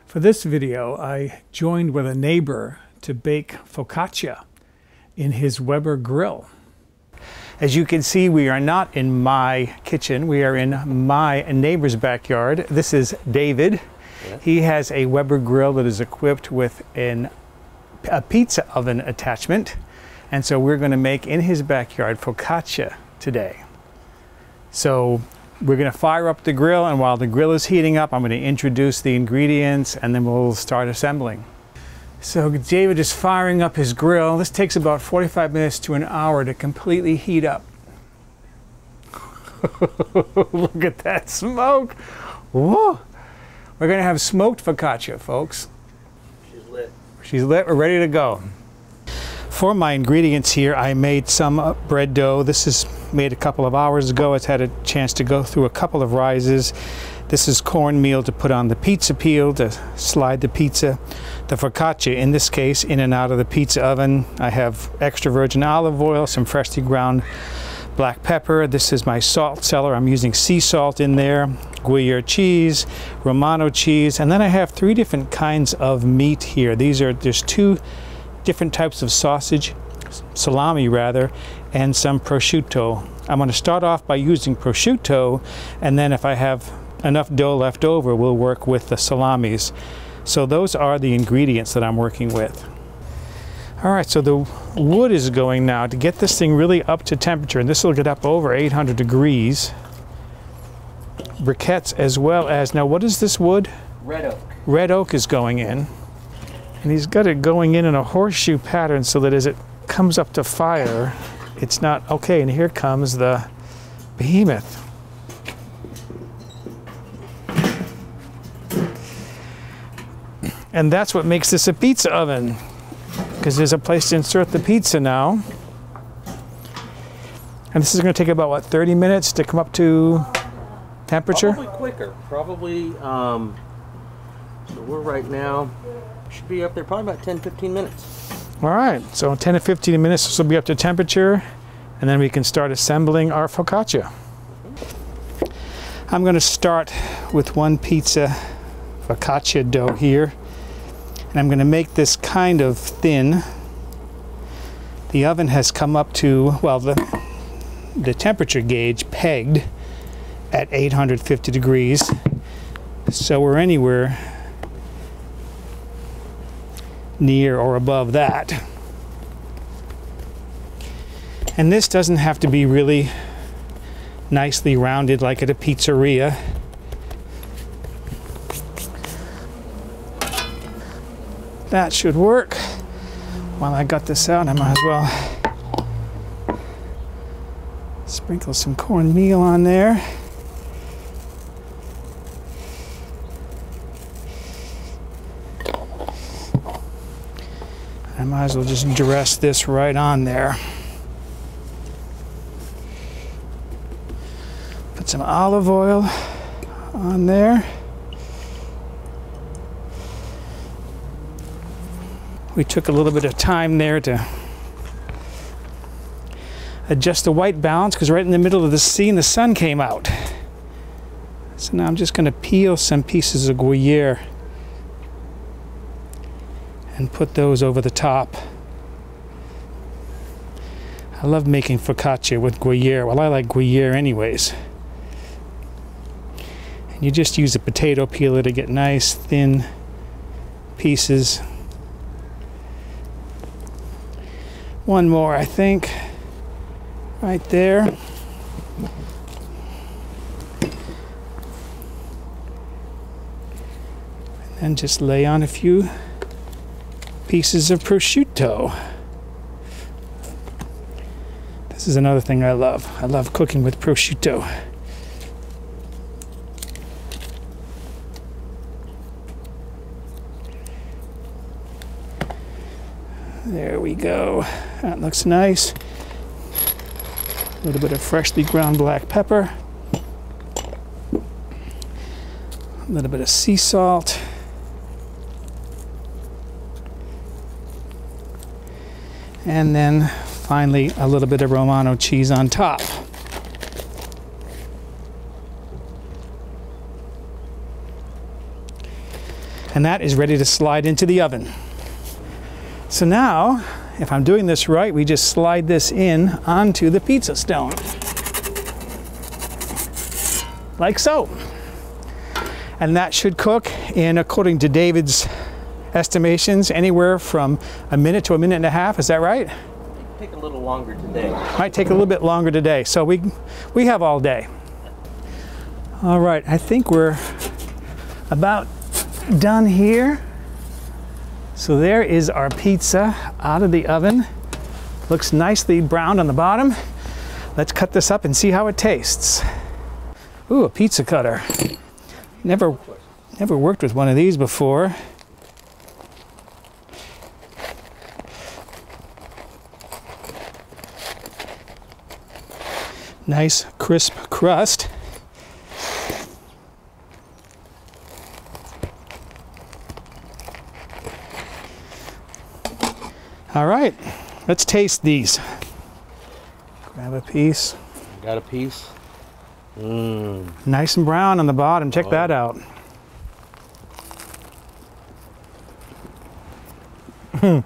For this video, I joined with a neighbor to bake focaccia in his Weber grill. As you can see, we are not in my kitchen. We are in my neighbor's backyard. This is David. Yes. He has a Weber grill that is equipped with a pizza oven attachment. And so we're going to make in his backyard focaccia today. So we're going to fire up the grill, and while the grill is heating up, I'm going to introduce the ingredients and then we'll start assembling. So David is firing up his grill. This takes about 45 minutes to an hour to completely heat up. Look at that smoke. Whoa. We're going to have smoked focaccia, folks. She's lit. She's lit. We're ready to go. For my ingredients here, I made some bread dough. This is made a couple of hours ago. It's had a chance to go through a couple of rises. This is cornmeal to put on the pizza peel to slide the pizza. The focaccia, in this case, in and out of the pizza oven. I have extra virgin olive oil, some freshly ground black pepper. This is my salt cellar. I'm using sea salt in there, Gruyere cheese, Romano cheese, and then I have 3 different kinds of meat here. There's 2 different types of sausage, salami rather, and some prosciutto. I'm going to start off by using prosciutto, and then if I have enough dough left over, we'll work with the salamis. So those are the ingredients that I'm working with. All right, so the wood is going now to get this thing really up to temperature, and this will get up over 800 degrees. Briquettes as well as, now what is this wood? Red oak. Red oak is going in. And he's got it going in a horseshoe pattern so that as it comes up to fire, it's not, okay, and here comes the behemoth. And that's what makes this a pizza oven, because there's a place to insert the pizza now. And this is going to take about, what, 30 minutes to come up to temperature? Probably quicker. Probably, so we're right now, should be up there probably about 10-15 minutes. All right, so 10 to 15 minutes this will be up to temperature, and then we can start assembling our focaccia. I'm going to start with 1 pizza focaccia dough here, and I'm going to make this kind of thin. The oven has come up to, well, the temperature gauge pegged at 850 degrees, so we're anywhere near or above that. And this doesn't have to be really nicely rounded like at a pizzeria. That should work. While I got this out, I might as well sprinkle some cornmeal on there. I might as well just dress this right on there. Put some olive oil on there. We took a little bit of time there to adjust the white balance, because right in the middle of the scene the sun came out. So now I'm just going to peel some pieces of Gruyere and put those over the top. I love making focaccia with Gruyere. Well, I like Gruyere anyways. And you just use a potato peeler to get nice thin pieces. 1 more, I think, right there. And then just lay on a few pieces of prosciutto. This is another thing I love. I love cooking with prosciutto. There we go. That looks nice. A little bit of freshly ground black pepper. A little bit of sea salt. And then finally a little bit of Romano cheese on top. And that is ready to slide into the oven. So now, if I'm doing this right, we just slide this in onto the pizza stone. Like so. And that should cook in, according to David's estimations, anywhere from a minute to a minute and a half. Is that right? It'll take a little longer today. Might take a little bit longer today. So we have all day. All right, I think we're about done here. So there is our pizza out of the oven. Looks nicely browned on the bottom. Let's cut this up and see how it tastes. Ooh, a pizza cutter. Never worked with one of these before. Nice crisp crust. All right, let's taste these. Grab a piece. Got a piece. Nice and brown on the bottom. Check that out. That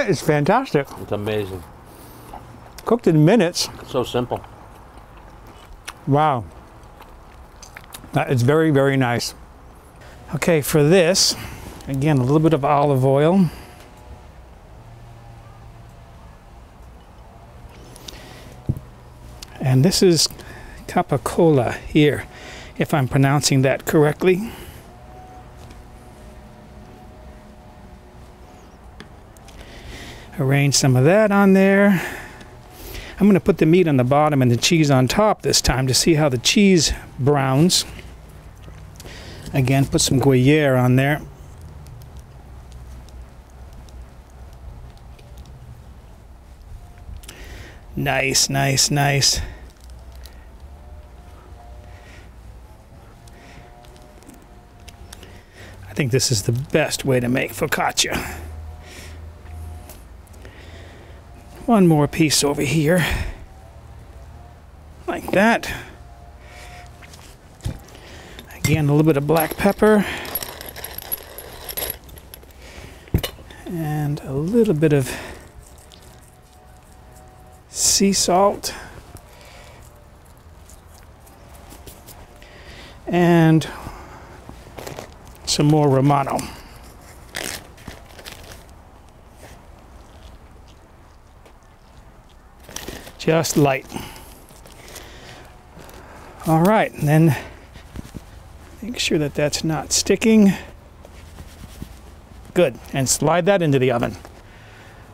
is fantastic. It's amazing. Cooked in minutes. So simple. Wow. That is very, very nice. Okay, for this, again, a little bit of olive oil. And this is capicola here, if I'm pronouncing that correctly. Arrange some of that on there. I'm going to put the meat on the bottom and the cheese on top this time to see how the cheese browns. Again, put some Gruyere on there. Nice, nice, nice. I think this is the best way to make focaccia. One more piece over here, like that. Again, a little bit of black pepper. And a little bit of sea salt. And some more Romano. Just light. All right, and then make sure that that's not sticking. Good, and slide that into the oven.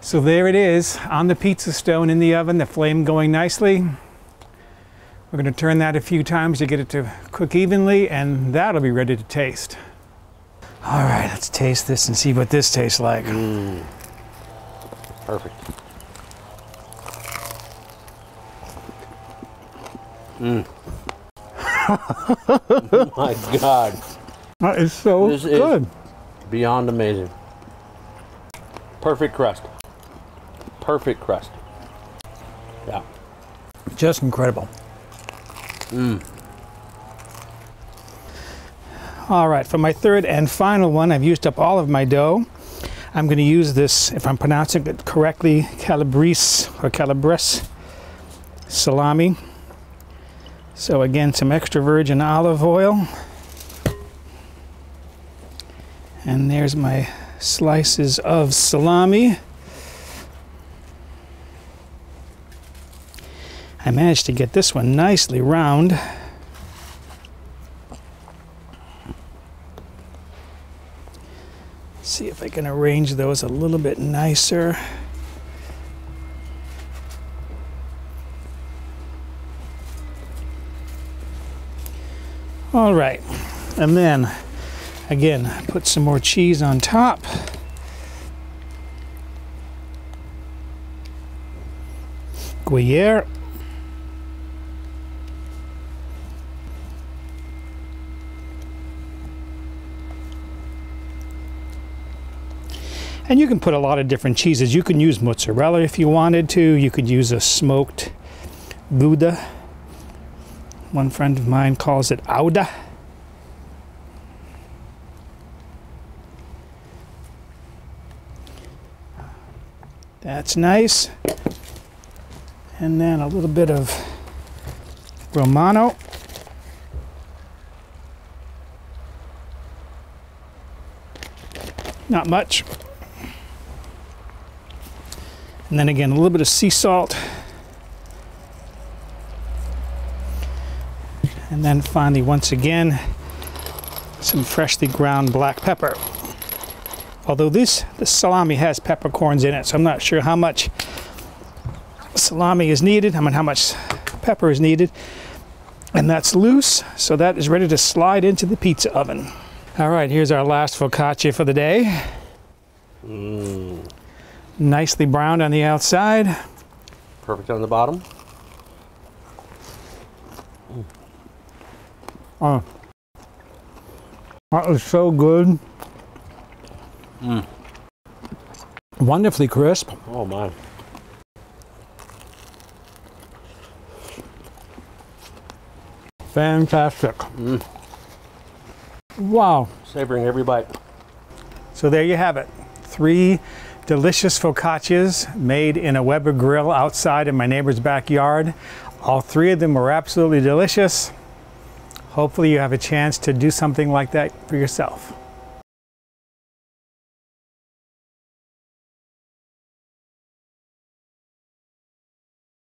So there it is on the pizza stone in the oven, the flame going nicely. We're going to turn that a few times to get it to cook evenly, and that'll be ready to taste. All right, let's taste this and see what this tastes like. Perfect. My God. That is so This good. is beyond amazing. Perfect crust. Perfect crust. Yeah. Just incredible. All right, for my third and final one, I've used up all of my dough. I'm going to use this, if I'm pronouncing it correctly, calabrese or calabrese salami. So again, some extra virgin olive oil. And there's my slices of salami. I managed to get this one nicely round. See if I can arrange those a little bit nicer. All right, and then again, put some more cheese on top. Gruyere. And you can put a lot of different cheeses. You can use mozzarella if you wanted to. You could use a smoked Gouda. One friend of mine calls it Auda. That's nice. And then a little bit of Romano. Not much. And then again, a little bit of sea salt. And then finally, once again, some freshly ground black pepper. Although the salami has peppercorns in it, so I'm not sure how much salami is needed, how much pepper is needed. And that's loose, so that is ready to slide into the pizza oven. All right, here's our last focaccia for the day. Nicely browned on the outside. Perfect on the bottom. Oh, that was so good. Wonderfully crisp. Oh my. Fantastic. Wow. Savoring every bite. So there you have it. 3 delicious focaccias made in a Weber grill outside in my neighbor's backyard. All 3 of them were absolutely delicious. Hopefully you have a chance to do something like that for yourself.